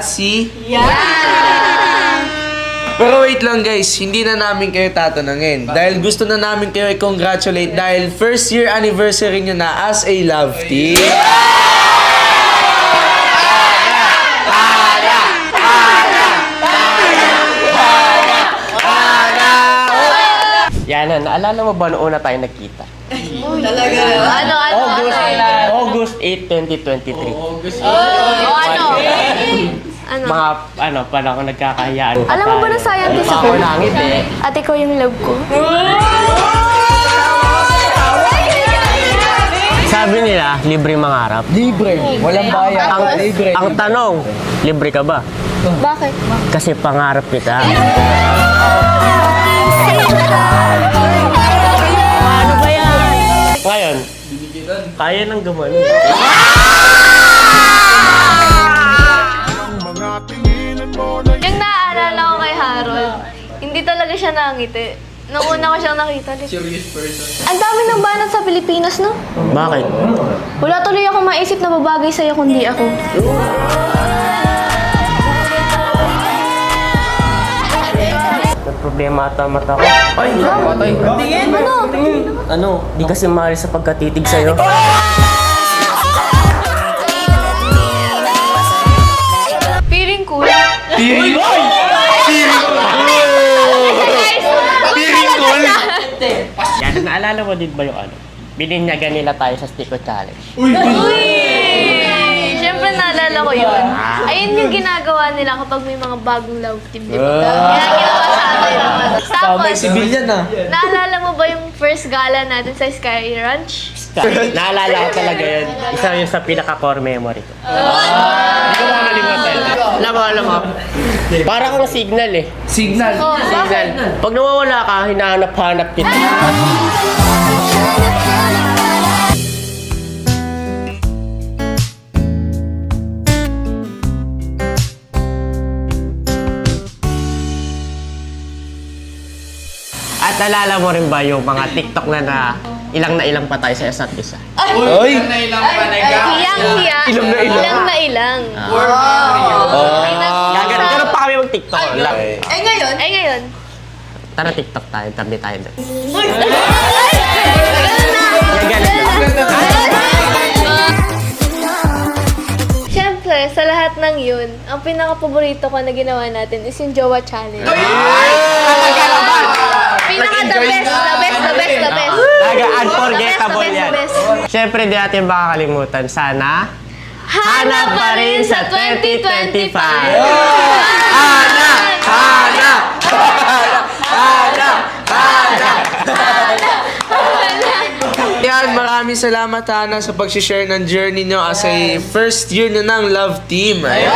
Si? Pero wait lang guys, hindi na namin kayo tatanungin. Dahil gusto na namin kayo i-congratulate dahil first year anniversary nyo na as a love team. Yana, naalala mo ba noong una tayo nagkita? Talaga. August 8, 2023. Mga panahon nagkakahiyaan. Alam mo ba na scientist Ako ako? langit eh. At ikaw yung love ko. Sabi nila, libre mangarap. Libre. Walang bayan. Libre. Ang tanong, libre ka ba? Bakit? Kasi pangarap kita. Paano ba yan? Ngayon, kaya nang gumano. Yung naaalala ko kay Harold, hindi talaga siya nangiti. Nung una ko siyang nakita. Serious person. Ang dami ng banat sa Pilipinas, no? Bakit? Wala tuloy ako maisip na babagay sa'yo kundi ako. May problema ata mata ko. Ay, patay. Ano? Di kasi mahal sa pagkatitig sa'yo. Feeling cool. Piring cool! Piring cool! Yan, naalala mo din ba yung ano? Bininyagan nila tayo sa Stico Challenge. Uy! Siyempre naalala ko yun. Ayun yung ginagawa nila kapag may mga bagong love team, di ba? Kaya ginawa sa atin. May Tapos, civilian ah. naalala mo ba yung first gala natin sa Sky Ranch? Naalala ko talaga yun. Isa yun sa pinaka-core memory ko. Hindi ko makalimutan. Alam mo. Para kang signal eh. Signal. Oh, bakit? Pag nawawala ka, hinahanap-hanap kita. At alala mo rin ba yung mga TikTok na ilang pa tayo sa isa't isa? Ay! Hiyang-hiya. Ilang na ilang. Ilang na ilang. Ganun pa kami mag-TikTok. Ay, ngayon? Tara TikTok tayo, tabi tayo doon. Siyempre, sa lahat ng yun, ang pinaka-paborito ko na ginawa natin is yung Jowa Challenge. Pinaka-the best. Talaga unforgettable yan. Best. Siyempre, di natin makakalimutan. Sana, Hanap pa rin sa 2025! Yan, maraming salamat Hana sa pag-share ng journey nyo as a first year na ng love team. Ayan.